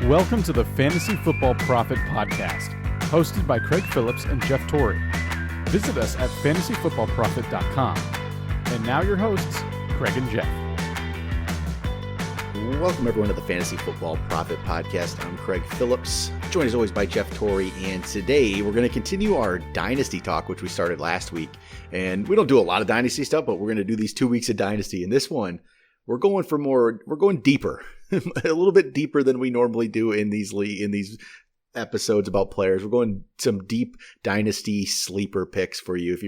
Welcome to the Fantasy Football Profit Podcast, hosted by Craig Phillips and Jeff Torrey. Visit us at fantasyfootballprofit.com. And now your hosts, Craig and Jeff. Welcome everyone to the Fantasy Football Profit Podcast. I'm Craig Phillips, joined as always by Jeff Torrey, and today we're going to continue our Dynasty talk, which we started last week. And we don't do a lot of Dynasty stuff, but we're going to do these 2 weeks of Dynasty. And this one, we're going deeper, a little bit deeper than we normally do in these episodes about players. We're going some deep Dynasty sleeper picks for you. If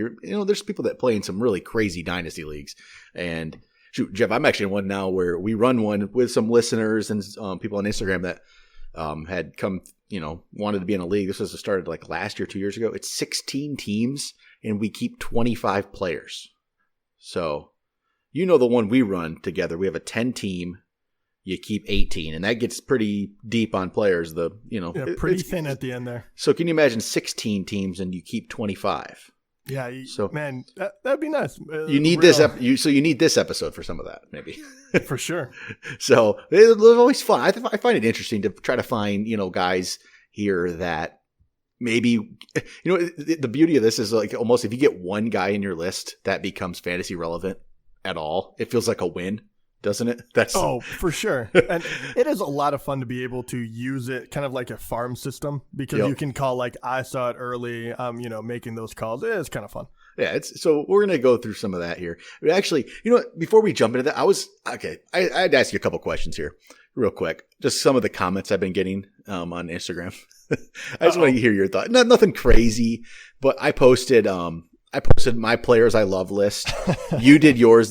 there's people that play in some really crazy Dynasty leagues. And shoot, Jeff, I'm actually in one now where we run one with some listeners and people on Instagram that had come, wanted to be in a league. This was started like last year, 2 years ago. It's 16 teams and we keep 25 players. So, the one we run together, we have a 10 team. You keep 18, and that gets pretty deep on players. Pretty thin at the end there. So can you imagine 16 teams and you keep 25? Yeah, man, that'd be nice. You need this. So you need this episode for some of that, maybe. For sure. So it was always fun. I find it interesting to try to find guys here that maybe the beauty of this is like almost if you get one guy in your list that becomes fantasy relevant at all, it feels like a win. Doesn't it? For sure. And it is a lot of fun to be able to use it kind of like a farm system because you can call like I saw it early, making those calls. It's kind of fun. Yeah, so we're going to go through some of that here. But actually, before we jump into that, I'd ask you a couple questions here real quick. Just some of the comments I've been getting on Instagram. I just want to hear your thoughts. Nothing crazy, but I posted my players I love list. You did yours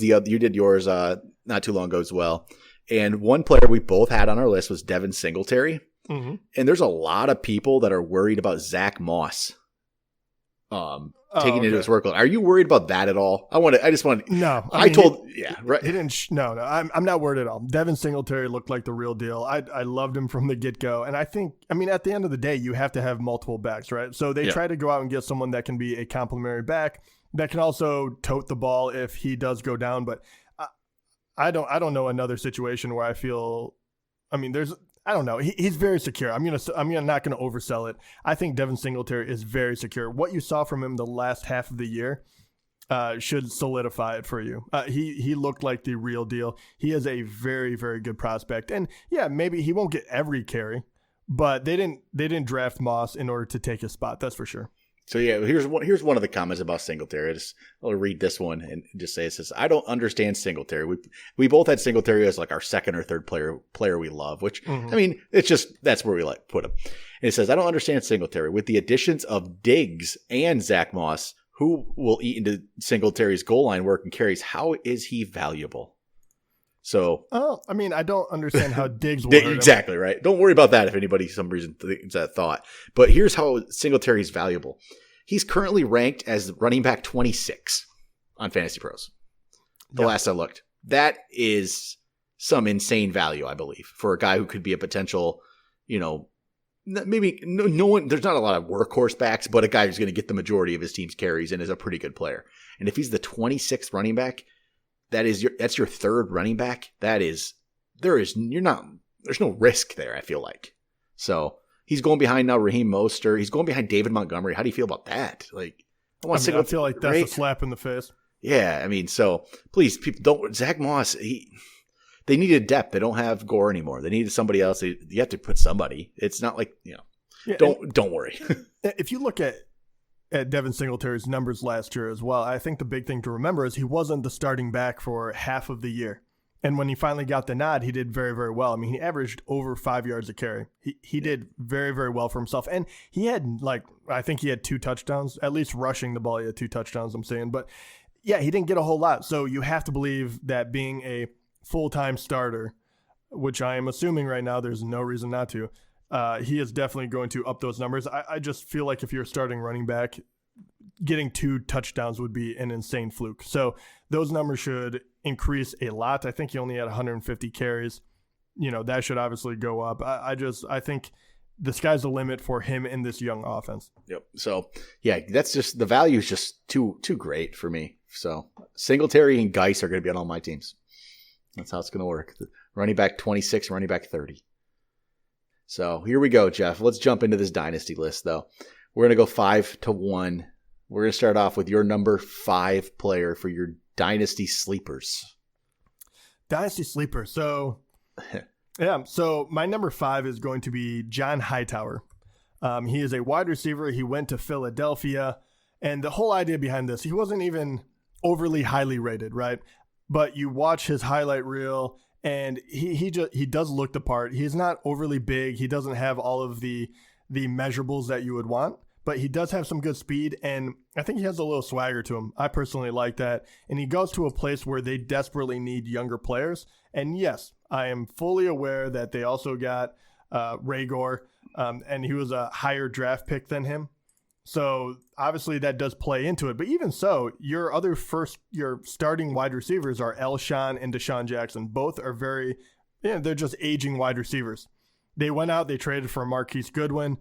not too long ago as well. And one player we both had on our list was Devin Singletary. Mm-hmm. And there's a lot of people that are worried about Zach Moss taking into his workload. Are you worried about that at all? No. I'm not worried at all. Devin Singletary looked like the real deal. I loved him from the get-go. And at the end of the day, you have to have multiple backs, right? So they try to go out and get someone that can be a complimentary back that can also tote the ball if he does go down. But I don't know another situation where I feel, I don't know. He's very secure. I'm not gonna oversell it. I think Devin Singletary is very secure. What you saw from him the last half of the year should solidify it for you. He looked like the real deal. He is a very, very good prospect. And yeah, maybe he won't get every carry, but they didn't draft Moss in order to take his spot. That's for sure. So yeah, here's one of the comments about Singletary. I'll read this one and just say it says, I don't understand Singletary. We both had Singletary as like our second or third player we love, which it's just that's where we like put him. And it says, I don't understand Singletary. With the additions of Diggs and Zach Moss, who will eat into Singletary's goal line work and carries, how is he valuable? So I don't understand how Diggs will exactly right. Don't worry about that if anybody for some reason thinks that thought. But here's how Singletary is valuable. He's currently ranked as running back 26 on Fantasy Pros. The last I looked. That is some insane value, I believe, for a guy who could be a potential, maybe no one. There's not a lot of workhorse backs, but a guy who's going to get the majority of his team's carries and is a pretty good player. And if he's the 26th running back, that's your third running back. There's no risk there, I feel like. So he's going behind now Raheem Mostert. He's going behind David Montgomery. How do you feel about that? I feel like that's a slap in the face. Yeah, so please, people don't. Zach Moss, they needed depth. They don't have Gore anymore. They needed somebody else. You have to put somebody. It's not like don't worry. If you look at Devin Singletary's numbers last year as well, I think the big thing to remember is he wasn't the starting back for half of the year. And when he finally got the nod, he did very, very well. He averaged over 5 yards a carry. He did very, very well for himself. And he had I think he had 2 touchdowns, at least rushing the ball. He had 2 touchdowns, I'm saying. But yeah, he didn't get a whole lot. So you have to believe that being a full-time starter, which I am assuming right now there's no reason not to, he is definitely going to up those numbers. I just feel like if you're starting running back, getting 2 touchdowns would be an insane fluke. So those numbers should increase a lot. I think he only had 150 carries. That should obviously go up. I think the sky's the limit for him in this young offense. Yep. So yeah, that's just the value is just too great for me. So Singletary and Geis are going to be on all my teams. That's how it's going to work. Running back 26, running back 30. So here we go, Jeff. Let's jump into this dynasty list, though. We're going to go 5-1. We're going to start off with your number 5 player for your dynasty sleepers. Dynasty sleeper. So, yeah. So my number 5 is going to be John Hightower. He is a wide receiver. He went to Philadelphia. And the whole idea behind this, he wasn't even overly highly rated, right? But you watch his highlight reel, and he does look the part. He's not overly big. He doesn't have all of the measurables that you would want, but he does have some good speed, and I think he has a little swagger to him. I personally like that. And he goes to a place where they desperately need younger players. And yes, I am fully aware that they also got Rager, and he was a higher draft pick than him. So obviously that does play into it. But even so, your starting wide receivers are Alshon and Deshaun Jackson. Both are they're just aging wide receivers. They went out, they traded for Marquise Goodwin,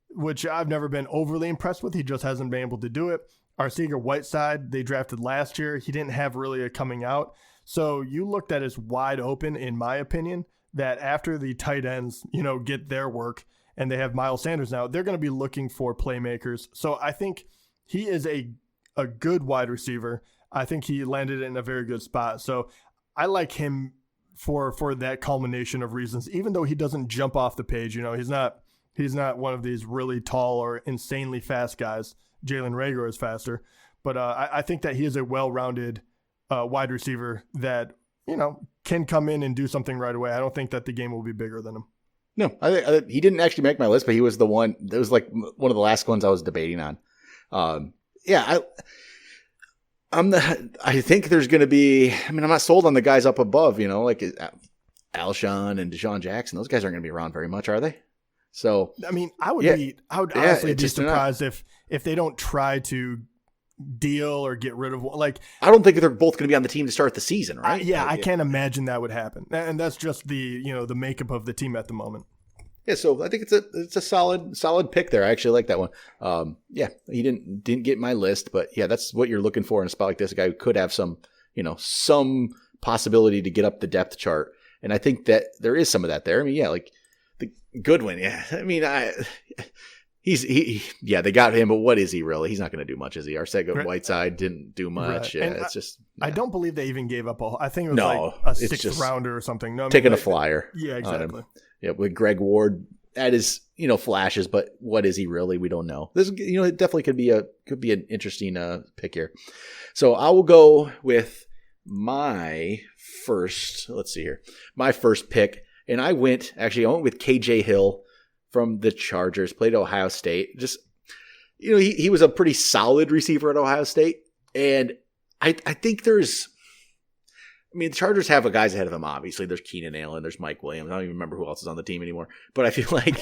which I've never been overly impressed with. He just hasn't been able to do it. Arcega-Whiteside, they drafted last year. He didn't have really a coming out. So you looked at as wide open, in my opinion, that after the tight ends, get their work, and they have Miles Sanders now, they're going to be looking for playmakers. So I think he is a good wide receiver. I think he landed in a very good spot. So I like him for that culmination of reasons, even though he doesn't jump off the page. He's not one of these really tall or insanely fast guys. Jalen Reagor is faster. But I think that he is a well-rounded wide receiver that, can come in and do something right away. I don't think that the game will be bigger than him. No, he didn't actually make my list, but he was the one. That was like one of the last ones I was debating on. I think there's going to be. I'm not sold on the guys up above. Like Alshon and Deshaun Jackson. Those guys aren't going to be around very much, are they? So I would honestly be surprised if they don't try to deal or get rid of one. I don't think they're both going to be on the team to start the season, right? I can't imagine that would happen, and that's just the makeup of the team at the moment. Yeah, so I think it's a solid pick there. I actually like that one. He didn't get my list, but yeah, that's what you're looking for in a spot like this. A guy who could have some possibility to get up the depth chart, and I think that there is some of that there. Like the Goodwin. Yeah, they got him, but what is he really? He's not going to do much, is he? Arcega-Whiteside didn't do much. Right. Yeah, it's just. I don't believe they even gave up I think it was a sixth rounder or something. No, taking a flyer. Yeah, exactly. Yeah, with Greg Ward at his flashes, but what is he really? We don't know. This it definitely could be an interesting pick here. So I will go with my first. Let's see here, my first pick, and I went with KJ Hill from the Chargers, played at Ohio State. Just, he was a pretty solid receiver at Ohio State. And I think the Chargers have guys ahead of him, obviously. There's Keenan Allen, there's Mike Williams. I don't even remember who else is on the team anymore. But I feel like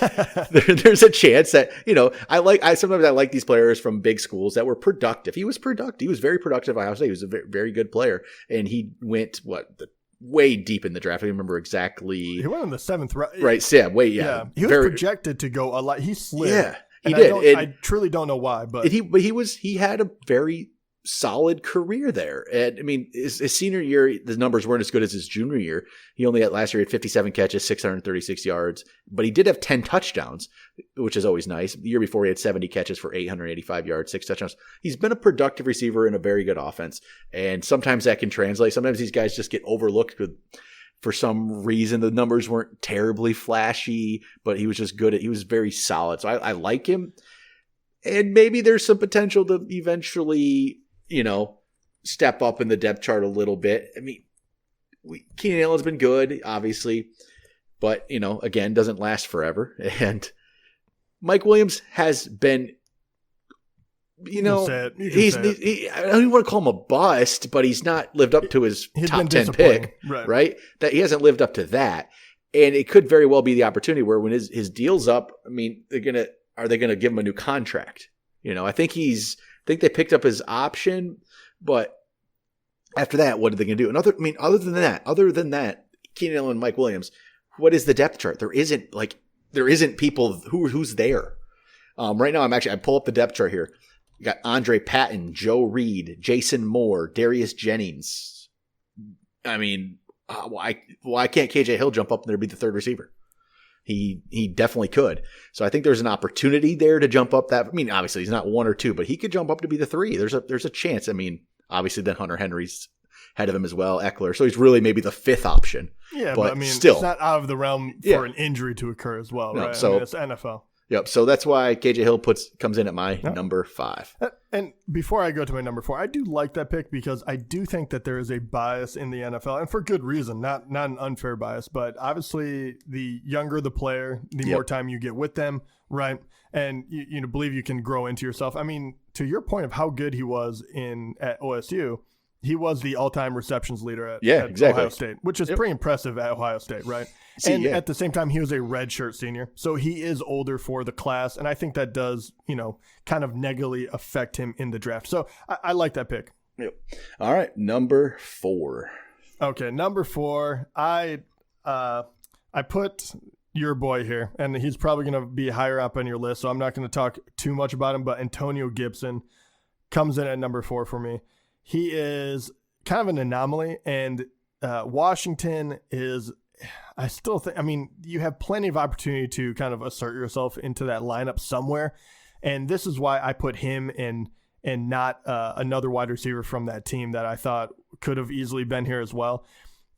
there's a chance that, sometimes I like these players from big schools that were productive. He was productive. He was very productive at Ohio State. He was a very, very good player. And he went, way deep in the draft. I don't remember exactly. He went in the 7th round. Right, Sam. Yeah. He was projected to go a lot. He slid. Yeah, he did. I truly don't know why, but he had a very solid career there. And his senior year, the numbers weren't as good as his junior year. He only last year had 57 catches, 636 yards, but he did have 10 touchdowns, which is always nice. The year before he had 70 catches for 885 yards, 6 touchdowns. He's been a productive receiver in a very good offense. And sometimes that can translate. Sometimes these guys just get overlooked for some reason. The numbers weren't terribly flashy, but he was just good. He was very solid. So I like him. And maybe there's some potential to eventually, step up in the depth chart a little bit. Keenan Allen's been good, obviously, but, again, doesn't last forever. And Mike Williams has been, I don't even want to call him a bust, but he's not lived up to his top 10 pick, right? That he hasn't lived up to that. And it could very well be the opportunity where when his deal's up, are they going to give him a new contract? I think they picked up his option, but after that, what are they going to do? And other than that, Keenan Allen and Mike Williams, what is the depth chart? There isn't people who's there. Right now, I pull up the depth chart here. You got Andre Patton, Joe Reed, Jason Moore, Darius Jennings. Why can't KJ Hill jump up there and be the third receiver? He definitely could. So I think there's an opportunity there to jump up that. I mean, obviously he's not 1 or 2, but he could jump up to be the 3. There's a chance. I mean, obviously then Hunter Henry's ahead of him as well, Eckler. So he's really maybe the 5th option. Yeah, but I mean, still, it's not out of the realm for an injury to occur as well, right? So I mean, it's NFL. Yep. So that's why KJ Hill comes in at my number 5. And before I go to my number 4, I do like that pick because I do think that there is a bias in the NFL, and for good reason, not an unfair bias, but obviously the younger the player, the more time you get with them, right? And you believe you can grow into yourself. I mean, to your point of how good he was at OSU, he was the all-time receptions leader at Ohio State, which is pretty impressive at Ohio State, right? At the same time, he was a redshirt senior, so he is older for the class, and I think that does, kind of negatively affect him in the draft. So I like that pick. Yep. All right, number 4. Okay, number 4. I put your boy here, and he's probably going to be higher up on your list, so I'm not going to talk too much about him, but Antonio Gibson comes in at number 4 for me. He is kind of an anomaly, and Washington is, I still think, I mean, you have plenty of opportunity to kind of assert yourself into that lineup somewhere, and this is why I put him in and not another wide receiver from that team that I thought could have easily been here as well.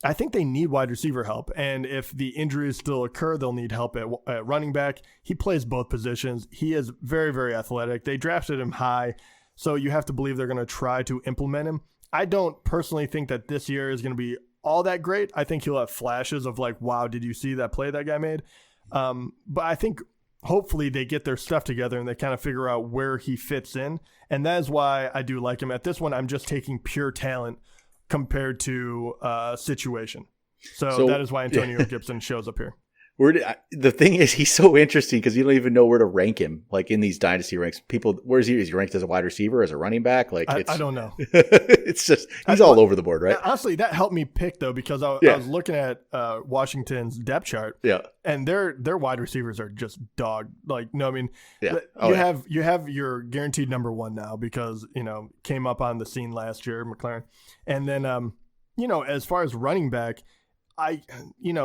I think they need wide receiver help, and if the injuries still occur, they'll need help at running back. He plays both positions. He is very, very athletic. They drafted him high, so you have to believe they're going to try to implement him. I don't personally think that this year is going to be all that great. I think he'll have flashes of like, wow, did you see that play that guy made? But I think hopefully they get their stuff together and they kind of figure out where he fits in. And that is why I do like him. At this one, I'm just taking pure talent compared to situation. So that is why Antonio Gibson shows up here. The thing is, he's so interesting because you don't even know where to rank him. Like in these dynasty ranks, where's he? Is he ranked as a wide receiver, as a running back? Like I don't know. It's just he's all over the board, right? Honestly, that helped me pick though because I was looking at Washington's depth chart. Yeah, and their wide receivers are just dog. Like no, I mean, you have your guaranteed number 1 now because came up on the scene last year, McLaren, and then as far as running back.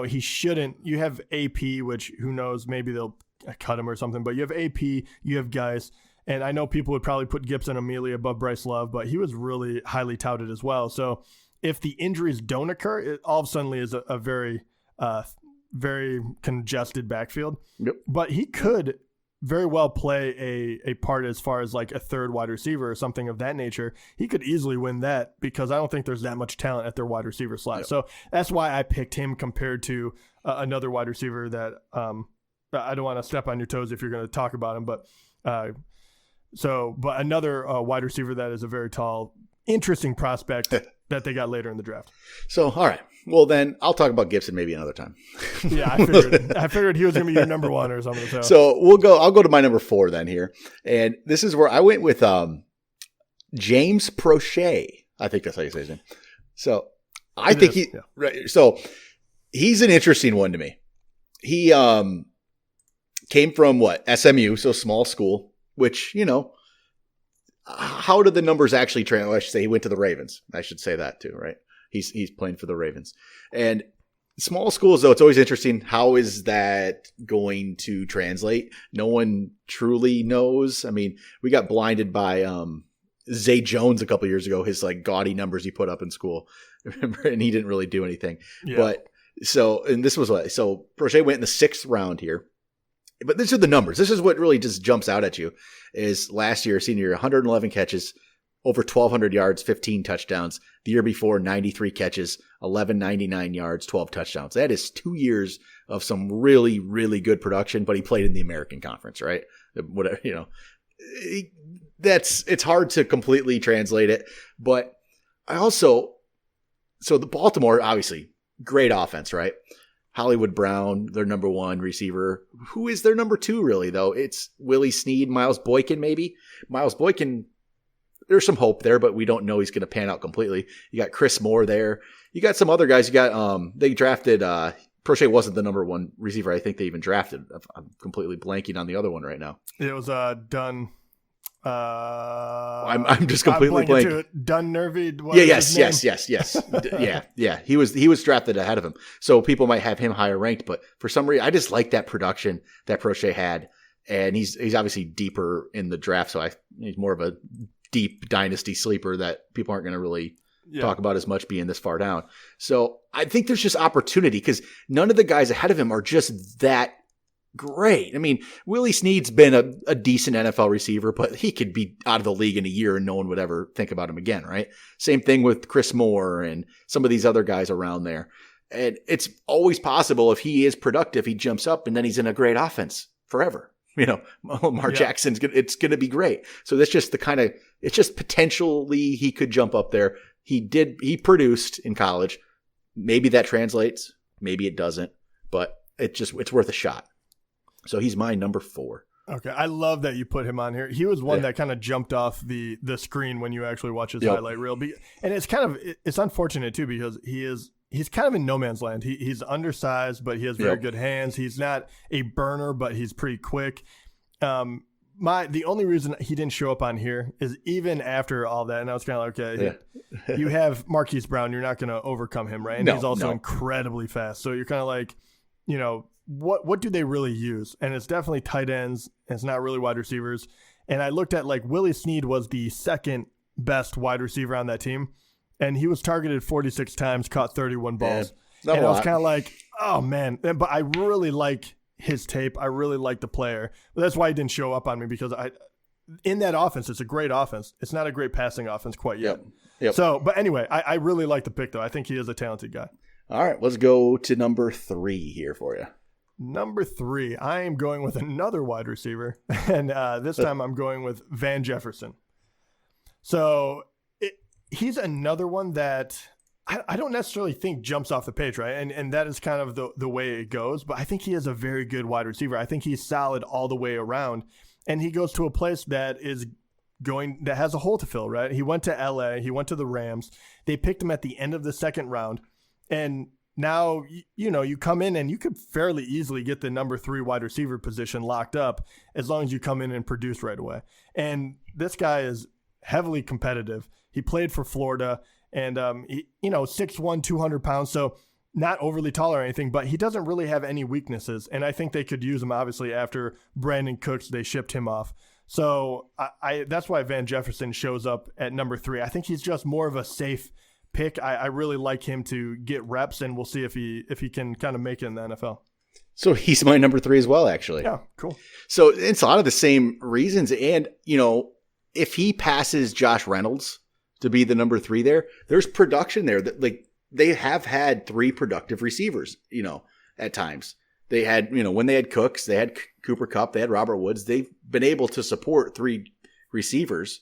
He shouldn't. You have AP, which who knows, maybe they'll cut him or something, but you have AP, you have guys, and I know people would probably put Gibson immediately above Bryce Love, but he was really highly touted as well. So if the injuries don't occur, it all of a sudden is a very, very congested backfield. Yep. But he could very well play a part as far as like a third wide receiver or something of that nature. He could easily win that because I don't think there's that much talent at their wide receiver slot. Yep. So that's why I picked him compared to another wide receiver that I don't want to step on your toes if you're going to talk about him, but another wide receiver that is a very tall, interesting prospect that they got later in the draft. So, all right. Well, then I'll talk about Gibson maybe another time. Yeah, I figured he was going to be your number 1 or something. So I'll go to my number 4 then here. And this is where I went with James Pro Shay. I think that's how you say his name. So I think so he's an interesting one to me. He came from SMU, so small school, which, how did the numbers actually translate? I should say he went to the Ravens. I should say that too, right? He's playing for the Ravens. And small schools, though, it's always interesting. How is that going to translate? No one truly knows. I mean, we got blinded by Zay Jones a couple years ago, his like gaudy numbers he put up in school. Remember? And he didn't really do anything. Yeah. But this was so Pro Shay went in the 6th round here. But these are the numbers. This is what really just jumps out at you is last year, senior year, 111 catches, over 1,200 yards, 15 touchdowns. The year before, 93 catches, 1,199 yards, 12 touchdowns. That is 2 years of some really, really good production, but he played in the American Conference, right? Whatever, it's hard to completely translate it. But so the Baltimore, obviously, great offense, right? Hollywood Brown, their number 1 receiver. Who is their number 2, really, though? It's Willie Snead, Miles Boykin, maybe. Miles Boykin, there's some hope there, but we don't know he's going to pan out completely. You got Chris Moore there. You got some other guys. You got they drafted Pro Shay wasn't the number 1 receiver I think they even drafted. I'm completely blanking on the other one right now. It was Dunn. I'm just completely blank. Dunnervy. Yes. Yeah. He was drafted ahead of him, so people might have him higher ranked. But for some reason, I just like that production that Pro Shay had, and he's obviously deeper in the draft, so he's more of a deep dynasty sleeper that people aren't going to really talk about as much being this far down. So I think there's just opportunity because none of the guys ahead of him are just that great. I mean, Willie Snead's been a decent NFL receiver, but he could be out of the league in a year and no one would ever think about him again, right? Same thing with Chris Moore and some of these other guys around there. And it's always possible if he is productive, he jumps up and then he's in a great offense forever. Lamar Jackson's it's going to be great. So that's just it's just potentially he could jump up there. He produced in college. Maybe that translates. Maybe it doesn't, but it's worth a shot. So he's my number 4. Okay, I love that you put him on here. He was one that kind of jumped off the screen when you actually watch his highlight reel. And it's unfortunate too because he's kind of in no man's land. He's undersized, but he has very good hands. He's not a burner, but he's pretty quick. The only reason he didn't show up on here is even after all that, and I was kind of like, okay, you have Marquise Brown, you're not going to overcome him, right? And he's also incredibly fast. So you're kind of like, what do they really use? And it's definitely tight ends. And it's not really wide receivers. And I looked at Willie Snead was the second best wide receiver on that team. And he was targeted 46 times, caught 31 balls. And I was kind of like, oh, man. But I really like his tape. I really like the player. But that's why he didn't show up on me because in that offense, it's a great offense. It's not a great passing offense quite yet. Yep. So, but anyway, I really like the pick, though. I think he is a talented guy. All right, let's go to number 3 here for you. Number 3, I am going with another wide receiver. And this time I'm going with Van Jefferson. So he's another one that I don't necessarily think jumps off the page, right? And that is kind of the way it goes. But I think he is a very good wide receiver. I think he's solid all the way around. And he goes to a place that has a hole to fill, right? He went to LA. He went to the Rams. They picked him at the end of the second round. And now, you come in and you could fairly easily get the number 3 wide receiver position locked up as long as you come in and produce right away. And this guy is heavily competitive. He played for Florida and, 6'1", 200 pounds. So not overly tall or anything, but he doesn't really have any weaknesses. And I think they could use him, obviously, after Brandon Cooks, they shipped him off. So that's why Van Jefferson shows up at number 3. I think he's just more of a safe pick. I really like him to get reps, and we'll see if he can kind of make it in the NFL. So he's my number 3 as well, actually. Yeah, cool. So it's a lot of the same reasons. And, if he passes Josh Reynolds to be the number 3 there's production there. That they have had 3 productive receivers, at times. They had, when they had Cooks, they had Cooper Kupp, they had Robert Woods. They've been able to support 3 receivers.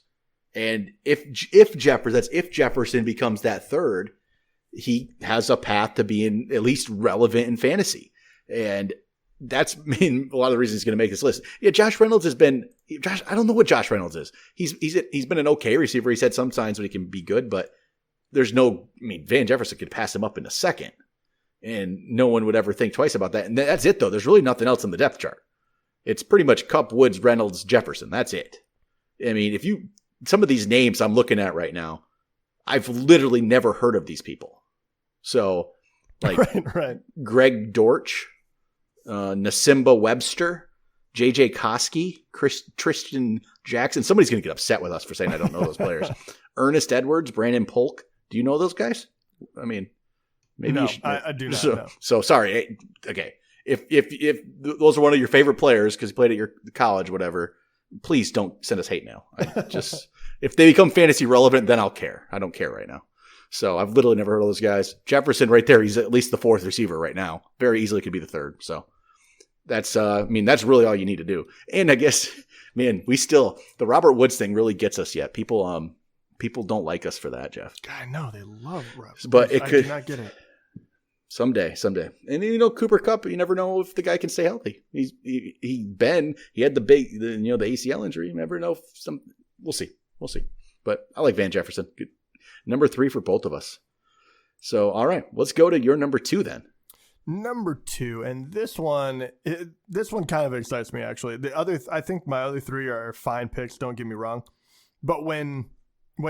And if Jefferson becomes that third, he has a path to being at least relevant in fantasy. And that's a lot of the reasons he's going to make this list. Yeah, Josh Reynolds has been – I don't know what Josh Reynolds is. He's been an okay receiver. He's had some signs that he can be good, but there's Van Jefferson could pass him up in a second, and no one would ever think twice about that. And that's it, though. There's really nothing else in the depth chart. It's pretty much Kupp, Woods, Reynolds, Jefferson. That's it. Some of these names I'm looking at right now, I've literally never heard of these people. So, right. Greg Dortch, Nasimba Webster, J.J. Koski, Tristan Jackson. Somebody's going to get upset with us for saying I don't know those players. Ernest Edwards, Brandon Polk. Do you know those guys? Maybe no, you should. I do not know. So sorry. Okay. If those are one of your favorite players because you played at your college, whatever, please don't send us hate mail. If they become fantasy relevant, then I'll care. I don't care right now. So I've literally never heard of those guys. Jefferson right there, he's at least the 4th receiver right now. Very easily could be the 3rd. So that's, that's really all you need to do. And I guess, the Robert Woods thing really gets us yet. People don't like us for that, Jeff. God, no, they love Robert. But I do not get it. Someday. And Cooper Kupp, you never know if the guy can stay healthy. He had the ACL injury. You never know if we'll see. But I like Van Jefferson. Good. Number 3 for both of us. So, all right, let's go to your number 2 then. Number 2, and this one kind of excites me actually. I think my other 3 are fine picks. Don't get me wrong, but when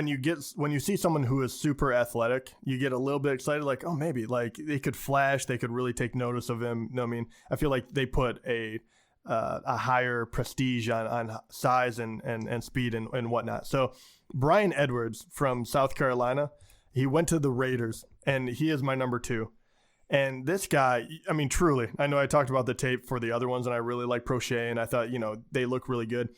you see someone who is super athletic, you get a little bit excited, like, oh, maybe like they could flash, they could really take notice of him. You know what I mean? I feel like they put a higher prestige on size and speed and whatnot. So Bryan Edwards from South Carolina, he went to the Raiders, and he is my number 2. And this guy, I mean, truly, I know I talked about the tape for the other ones, and I really like Pro Shay, and I thought, they look really good.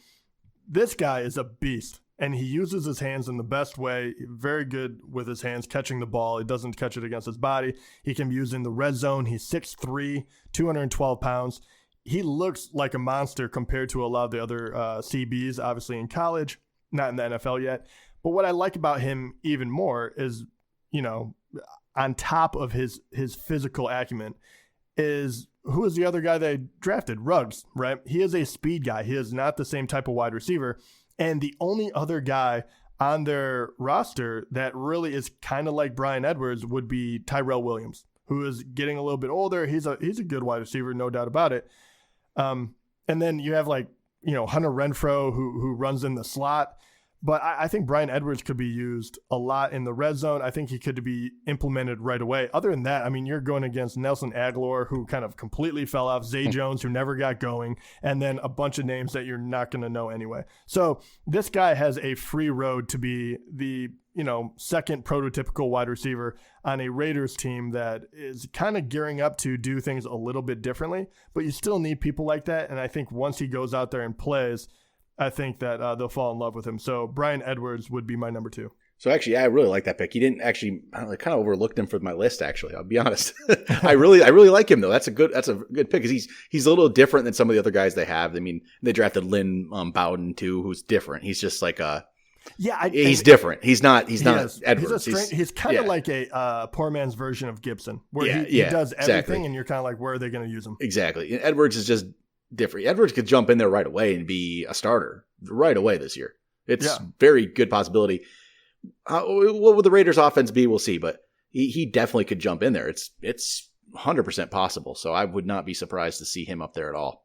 This guy is a beast, and he uses his hands in the best way. Very good with his hands, catching the ball. He doesn't catch it against his body. He can be used in the red zone. He's 6'3", 212 pounds. He looks like a monster compared to a lot of the other CBs, obviously in college, not in the NFL yet. But what I like about him even more is, on top of his physical acumen, is who is the other guy they drafted? Ruggs, right? He is a speed guy. He is not the same type of wide receiver. And the only other guy on their roster that really is kind of like Bryan Edwards would be Tyrell Williams, who is getting a little bit older. He's a good wide receiver, no doubt about it. And then you have Hunter Renfrow who runs in the slot. But I think Bryan Edwards could be used a lot in the red zone. I think he could be implemented right away. Other than that, I mean, you're going against Nelson Aguilar, who kind of completely fell off, Zay Jones, who never got going, and then a bunch of names that you're not going to know anyway. So this guy has a free road to be the second prototypical wide receiver on a Raiders team that is kind of gearing up to do things a little bit differently. But you still need people like that. And I think once he goes out there and plays, I think that they'll fall in love with him. So Bryan Edwards would be my number 2. So actually, I really like that pick. He didn't actually, I kind of overlooked him for my list. Actually, I'll be honest. I really like him though. That's a good pick because he's a little different than some of the other guys they have. I mean, they drafted Lynn Bowden too, who's different. He's just like he's different. He's not Edwards. He's kind of like a poor man's version of Gibson, where he does everything, exactly. And you're kind of like, where are they going to use him? Exactly. And Edwards is just different. Edwards could jump in there right away and be a starter right away this year. It's very good possibility. What would the Raiders offense be? We'll see, but he definitely could jump in there. It's 100% possible. So I would not be surprised to see him up there at all.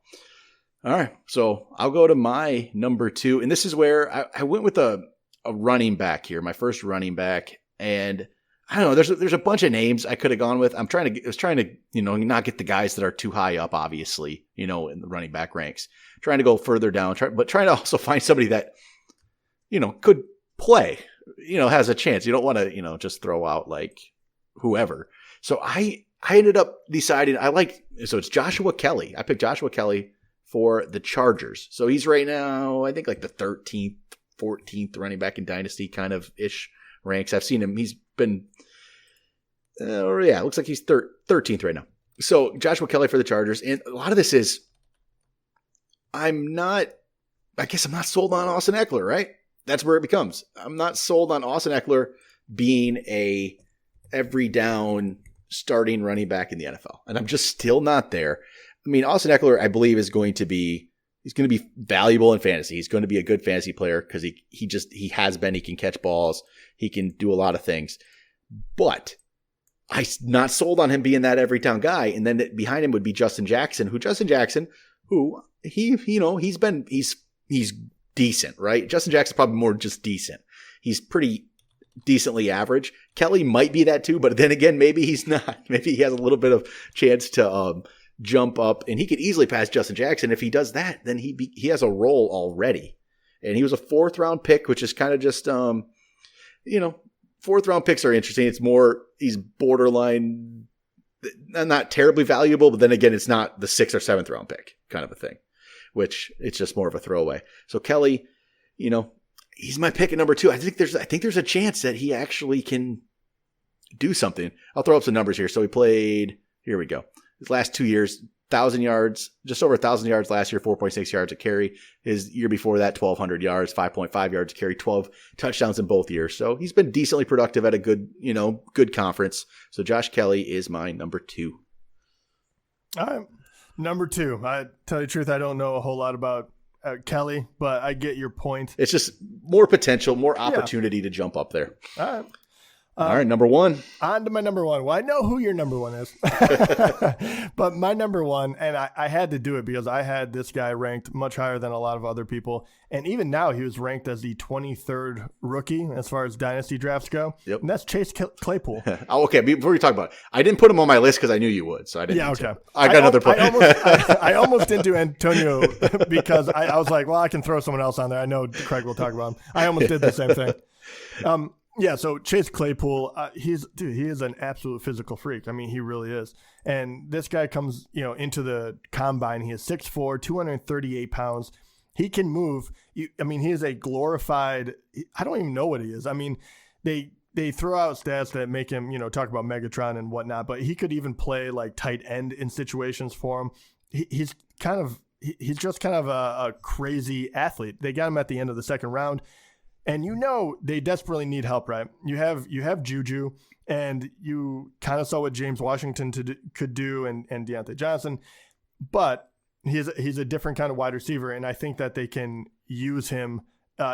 All right. So I'll go to my number 2. And this is where I went with a running back here, my first running back. And I don't know, there's a bunch of names I could have gone with. I was trying to, not get the guys that are too high up, obviously, in the running back ranks. Trying to go further down, but trying to also find somebody that, could play, has a chance. You don't want to, just throw out like whoever. So I ended up deciding so it's Joshua Kelly. I picked Joshua Kelly for the Chargers. So he's right now, I think like the 13th, 14th running back in Dynasty kind of ish ranks. I've seen him. He's been, it looks like he's 13th right now. So Joshua Kelly for the Chargers. And a lot of this is, I'm not sold on Austin Eckler, right? That's where it becomes. I'm not sold on Austin Eckler being a every down starting running back in the NFL. And I'm just still not there. I mean, Austin Eckler, I believe, he's going to be valuable in fantasy. He's going to be a good fantasy player because he has been. He can catch balls. He can do a lot of things. But I'm not sold on him being that every down guy. And then behind him would be Justin Jackson, who he's decent, right? Justin Jackson's probably more just decent. He's pretty decently average. Kelly might be that too, but then again, maybe he's not. Maybe he has a little bit of chance to jump up, and he could easily pass Justin Jackson. If he does that, then he has a role already. And he was a 4th round pick, which is kind of just 4th round picks are interesting. It's more, he's borderline, not terribly valuable, but then again, it's not the 6th or 7th round pick kind of a thing, which it's just more of a throwaway. So Kelly, he's my pick at number 2. I think there's a chance that he actually can do something. I'll throw up some numbers here. So he played, here we go. His last 2 years, 1,000 yards, just over 1,000 yards last year, 4.6 yards a carry. His year before that, 1,200 yards, 5.5 yards a carry, 12 touchdowns in both years. So he's been decently productive at a good conference. So Josh Kelly is my number 2. All right. Number 2. I tell you the truth, I don't know a whole lot about Kelly, but I get your point. It's just more potential, more opportunity to jump up there. All right. All right, number one. On to my number one. Well, I know who your number one is. But my number one, and I had to do it because I had this guy ranked much higher than a lot of other people. And even now, he was ranked as the 23rd rookie as far as dynasty drafts go. Yep. And that's Chase Claypool. Oh, okay. Before we talk about it, I didn't put him on my list because I knew you would. So I didn't. Yeah, okay. I got another player. I almost didn't do Antonio because I was like, well, I can throw someone else on there. I know Craig will talk about him. I almost did the same thing. Yeah, so Chase Claypool, he is an absolute physical freak. I mean, he really is. And this guy comes, into the combine. He is 6'4", 238 pounds. He can move. He is a glorified. I don't even know what he is. I mean, they throw out stats that make him, talk about Megatron and whatnot. But he could even play like tight end in situations for him. He's just kind of a crazy athlete. They got him at the end of the second round. And they desperately need help, right? You have Juju, and you kind of saw what James Washington could do and Deontay Johnson, but he's a different kind of wide receiver, and I think that they can use him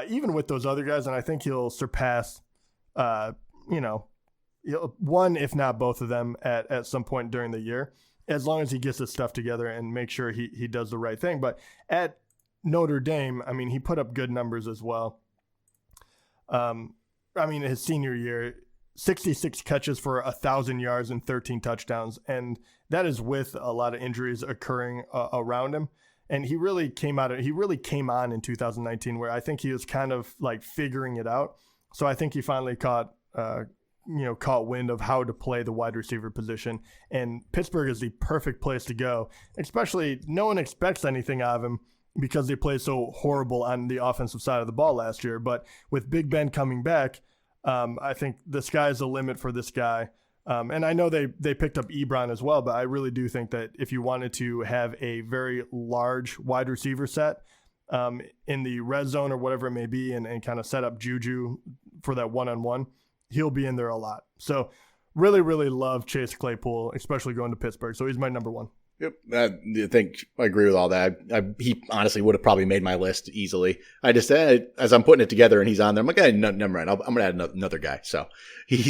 even with those other guys, and I think he'll surpass, one if not both of them at some point during the year, as long as he gets his stuff together and make sure he does the right thing. But at Notre Dame, he put up good numbers as well. His senior year, 66 catches for 1,000 yards and 13 touchdowns. And that is with a lot of injuries occurring around him. And he really came on in 2019 where I think he was kind of like figuring it out. So I think he finally caught wind of how to play the wide receiver position. And Pittsburgh is the perfect place to go, especially no one expects anything out of him, because they played so horrible on the offensive side of the ball last year. But with Big Ben coming back, I think the sky's the limit for this guy. And I know they picked up Ebron as well, but I really do think that if you wanted to have a very large wide receiver set in the red zone or whatever it may be and kind of set up Juju for that one-on-one, he'll be in there a lot. So really, really love Chase Claypool, especially going to Pittsburgh. So he's my number one. Yep, I agree with all that. He honestly would have probably made my list easily. I just as I'm putting it together and he's on there, I'm like, never mind. I'm gonna add another guy. So he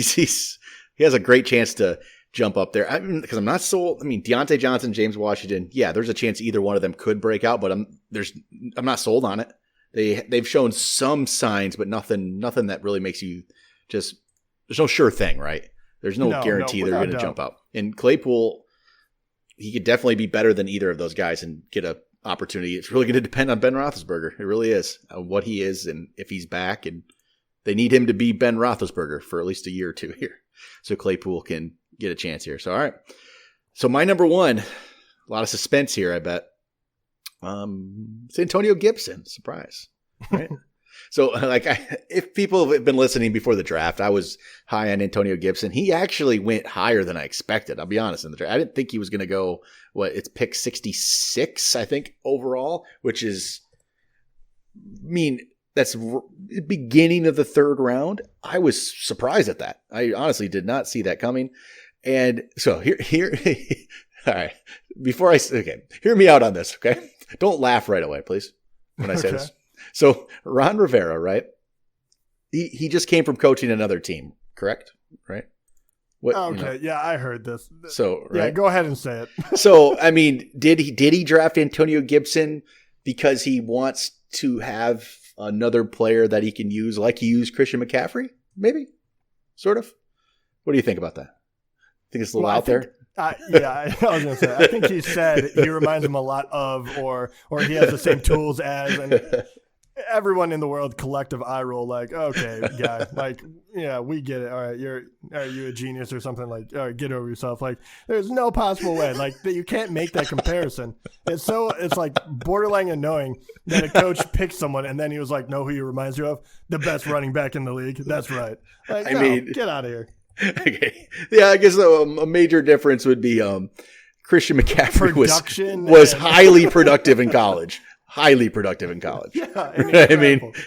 has a great chance to jump up there. Because I'm not sold. Deontay Johnson, James Washington. Yeah, there's a chance either one of them could break out, but I'm not sold on it. They've shown some signs, but nothing that really makes you just. There's no sure thing, right? There's no guarantee they're going to jump up. And Claypool, he could definitely be better than either of those guys and get an opportunity. It's really going to depend on Ben Roethlisberger. It really is, what he is and if he's back. And they need him to be Ben Roethlisberger for at least a year or two here, so Claypool can get a chance here. So, all right. So my number one, a lot of suspense here, I bet. It's Antonio Gibson. Surprise. Right? So, if people have been listening before the draft, I was high on Antonio Gibson. He actually went higher than I expected. I'll be honest in the draft. I didn't think he was going to go, it's pick 66, I think, overall, which is, that's beginning of the third round. I was surprised at that. I honestly did not see that coming. And so here, all right, hear me out on this, okay? Don't laugh right away, please, when I say this. So Ron Rivera, right? He just came from coaching another team, correct? Right? Okay, yeah, I heard this. So right? Yeah, go ahead and say it. So did he draft Antonio Gibson because he wants to have another player that he can use, like he used Christian McCaffrey? Maybe, sort of. What do you think about that? Think it's a little out there? I was going to say. I think he said he reminds him a lot of, or he has the same tools as, and everyone in the world collective eye roll, like, okay, guy, like, yeah, we get it. All right, are you a genius or something? Like, all right, get over yourself. Like, there's no possible way, like, that you can't make that comparison. It's like borderline annoying that a coach picks someone and then he was like, know who he reminds you of? The best running back in the league. That's right. Like, get out of here. Okay. Yeah, I guess a major difference would be Christian McCaffrey was highly productive in college. Highly productive in college. Yeah,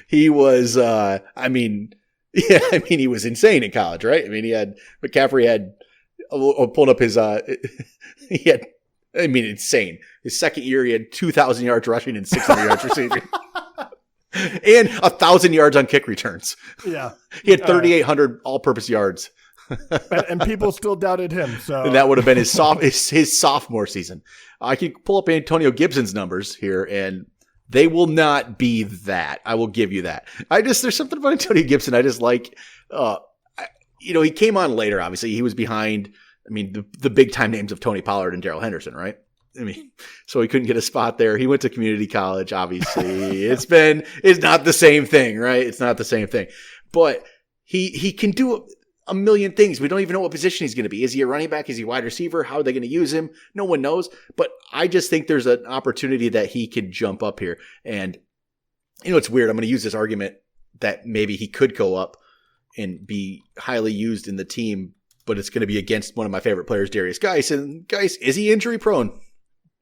he was. He was insane in college, right? McCaffrey had pulling up his. He had. Insane. His second year, he had 2,000 yards rushing and 600 yards receiving. And 1,000 yards on kick returns. Yeah. He had 3,800 all-purpose yards. and people still doubted him. So And that would have been his sophomore season. I could pull up Antonio Gibson's numbers here, and they will not be that. I will give you that. There's something about Antonio Gibson I just like. He came on later, obviously. He was behind, the big-time names of Tony Pollard and Darrell Henderson, right? So he couldn't get a spot there. He went to community college, obviously. It's not the same thing, right? It's not the same thing. But he can do a million things. We don't even know what position he's going to be. Is he a running back? Is he a wide receiver? How are they going to use him? No one knows. But I just think there's an opportunity that he could jump up here. And, it's weird. I'm going to use this argument that maybe he could go up and be highly used in the team, but it's going to be against one of my favorite players, Darius Geis. And Geis, is he injury prone?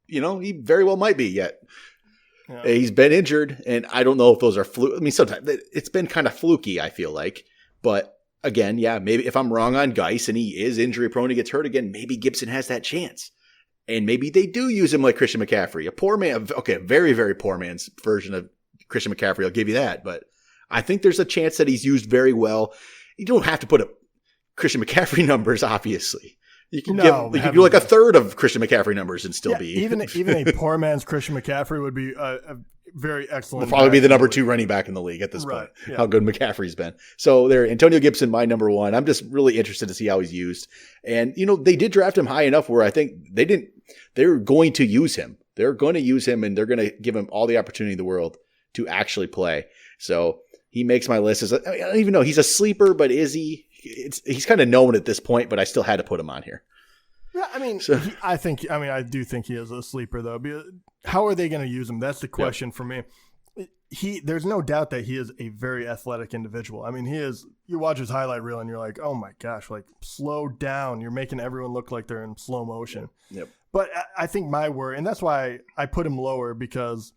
He very well might be yet. Yeah. He's been injured, and I don't know if those are sometimes it's been kind of fluky, I feel like. But again, yeah, maybe if I'm wrong on Geis and he is injury prone, he gets hurt again, maybe Gibson has that chance. And maybe they do use him like Christian McCaffrey, a poor man. Okay, a very, very poor man's version of Christian McCaffrey. I'll give you that. But I think there's a chance that he's used very well. You don't have to put up Christian McCaffrey numbers, obviously. You can do like a third of Christian McCaffrey numbers and still be. Even a poor man's Christian McCaffrey would be a very excellent. Will probably be the number 2 running back in the league at this point. Yeah. How good McCaffrey's been. So there, Antonio Gibson, my number 1. I'm just really interested to see how he's used. And they did draft him high enough where I think they're going to use him. They're going to use him, and they're going to give him all the opportunity in the world to actually play. So he makes my list. I don't even know. He's a sleeper, but is he? He's kind of known at this point, but I still had to put him on here. Yeah, I do think he is a sleeper, though. How are they going to use him? That's the question for me. There's no doubt that he is a very athletic individual. He is. You watch his highlight reel and you're like, oh my gosh, like slow down. You're making everyone look like they're in slow motion. Yep. But I think my worry, and that's why I put him lower, because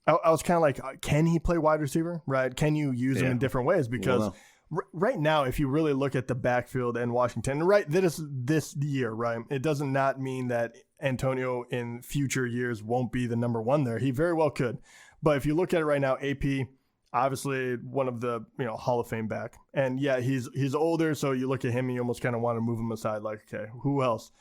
I was kind of like, can he play wide receiver? Right? Can you use him in different ways? Because right now, if you really look at the backfield in Washington, this year, right, it does not mean that Antonio in future years won't be the number 1 there. He very well could. But if you look at it right now, AP, obviously one of the Hall of Fame back. And yeah, he's older, so you look at him and you almost kind of want to move him aside, like, okay, who else?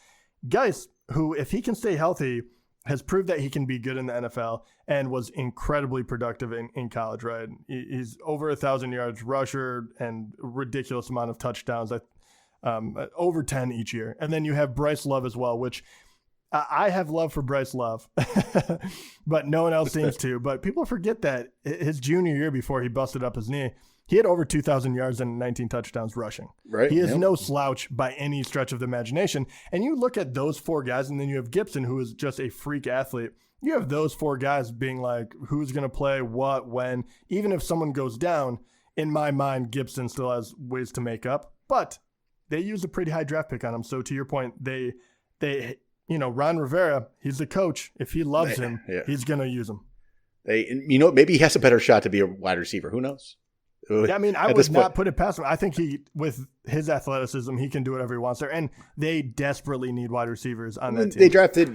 Geis, who, if he can stay healthy, has proved that he can be good in the NFL and was incredibly productive in college, right? He's over 1,000 yards rusher and ridiculous amount of touchdowns, over 10 each year. And then you have Bryce Love as well, which I have love for Bryce Love, but no one else seems to. But people forget that his junior year, before he busted up his knee, he had over 2,000 yards and 19 touchdowns rushing. Right. He is no slouch by any stretch of the imagination. And you look at those 4 guys, and then you have Gibson, who is just a freak athlete. You have those 4 guys being like, who's going to play what, when. Even if someone goes down, in my mind, Gibson still has ways to make up. But they used a pretty high draft pick on him. So to your point, they Ron Rivera, he's the coach. If he loves him, he's going to use him. Maybe he has a better shot to be a wide receiver. Who knows? Yeah, I would not put it past him. I think with his athleticism, he can do whatever he wants there. And they desperately need wide receivers on that team. They drafted,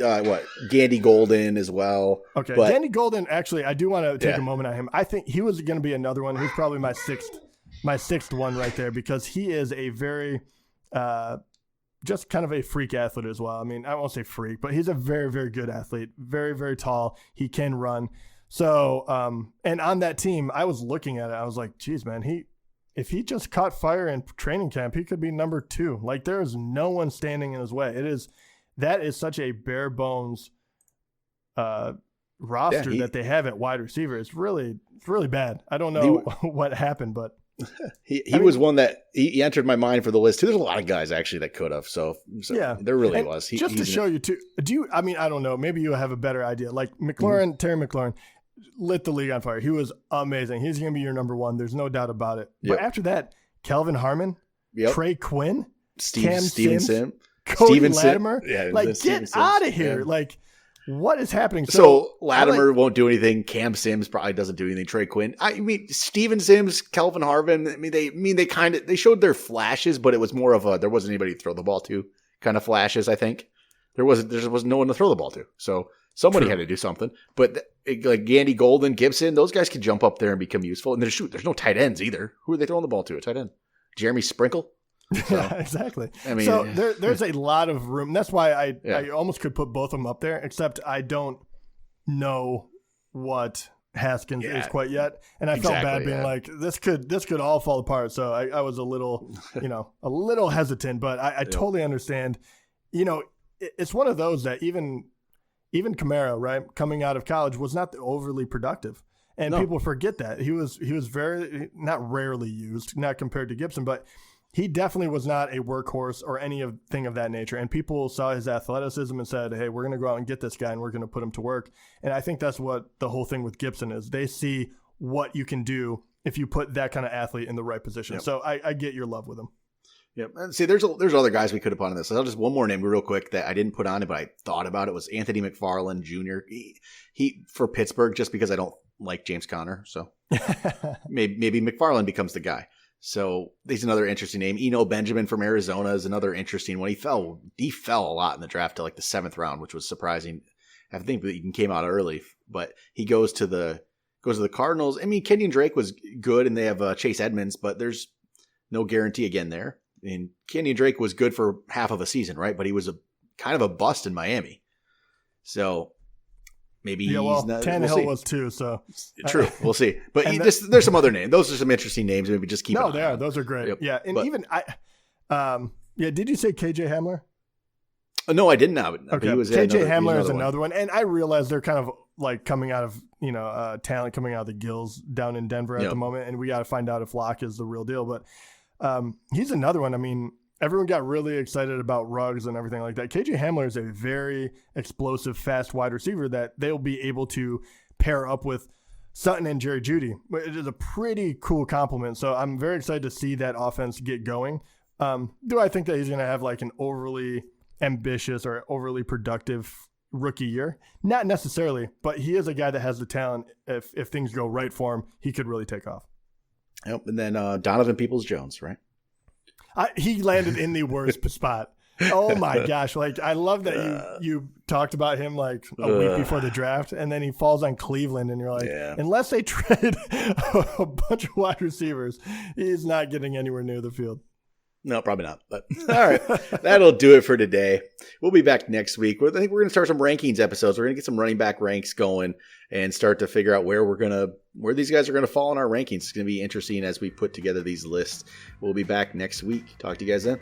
Gandy Golden as well. Okay, Gandy Golden, actually, I do want to take a moment on him. I think he was going to be another one. He's probably my sixth one right there, because he is a very just kind of a freak athlete as well. I won't say freak, but he's a very, very good athlete. Very, very tall. He can run. So, and on that team, I was looking at it. I was like, geez, man, if he just caught fire in training camp, he could be number 2. Like, there is no one standing in his way. That is such a bare bones roster that they have at wide receiver. It's really bad. I don't know what happened, but he was one that he entered my mind for the list too. There's a lot of guys actually that could have. So yeah, there really was. Just to show you too. I don't know. Maybe you have a better idea. Like McLaurin, Terry McLaurin lit the league on fire. He was amazing. He's going to be your number 1. There's no doubt about it. Yep. But after that, Kelvin Harmon, Trey Quinn, Cam Sims, Cody Latimer. Yeah, get out of here. Yeah. Like, what is happening? So Latimer won't do anything. Cam Sims probably doesn't do anything. Trey Quinn. Steven Sims, Kelvin Harmon. They showed their flashes, but it was more of there wasn't anybody to throw the ball to kind of flashes, I think. there was no one to throw the ball to. So somebody had to do something. But like Gandy Golden, Gibson, those guys could jump up there and become useful. And there's no tight ends either. Who are they throwing the ball to? A tight end? Jeremy Sprinkle? So, yeah, exactly. I mean, so there's a lot of room. That's why I almost could put both of them up there, except I don't know what Haskins is quite yet. And I felt bad being like, this could all fall apart. So I was a little, a little hesitant, but I totally understand. It's one of those that even Kamara, right, coming out of college was not overly productive. And people forget that. He was very, not rarely used, not compared to Gibson, but he definitely was not a workhorse or anything of that nature. And people saw his athleticism and said, hey, we're going to go out and get this guy and we're going to put him to work. And I think that's what the whole thing with Gibson is. They see what you can do if you put that kind of athlete in the right position. Yep. So I get your love with him. Yep. And see, there's other guys we could have put on this. I'll just one more name real quick that I didn't put on it, but I thought about it was Anthony Mcfarland Jr. He for Pittsburgh, just because I don't like James Conner. So maybe Mcfarland becomes the guy. So he's another interesting name. Eno Benjamin from Arizona is another interesting one. He fell a lot in the draft to like the 7th round, which was surprising. I think he even came out early, but he goes to the Cardinals. I mean, Kenyon Drake was good, and they have Chase Edmonds, but there's no guarantee again there. And Kenyon Drake was good for half of a season, right? But he was kind of a bust in Miami. So maybe he's not. Tannehill was too. So true, we'll see. But there's some other names. Those are some interesting names. Maybe just keep. No, they are. Those are great. Yep. Yeah, and even did you say KJ Hamler? No, I did not. Okay, KJ Hamler is another one, and I realize they're kind of like coming out of talent coming out of the gills down in Denver at the moment, and we got to find out if Locke is the real deal. But he's another one. I mean, everyone got really excited about Ruggs and everything like that. KJ Hamler is a very explosive, fast wide receiver that they'll be able to pair up with Sutton and Jerry Jeudy. It is a pretty cool compliment. So I'm very excited to see that offense get going. Do I think that he's going to have like an overly ambitious or overly productive rookie year? Not necessarily, but he is a guy that has the talent. If things go right for him, he could really take off. Yep. And then Donovan Peoples-Jones, right? He landed in the worst spot. Oh my gosh. Like, I love that you talked about him like a week before the draft, and then he falls on Cleveland, and you're like, unless they trade a bunch of wide receivers, he's not getting anywhere near the field. No, probably not. But all right, that'll do it for today. We'll be back next week. I think we're going to start some rankings episodes. We're going to get some running back ranks going and start to figure out where these guys are going to fall in our rankings. It's going to be interesting as we put together these lists. We'll be back next week. Talk to you guys then.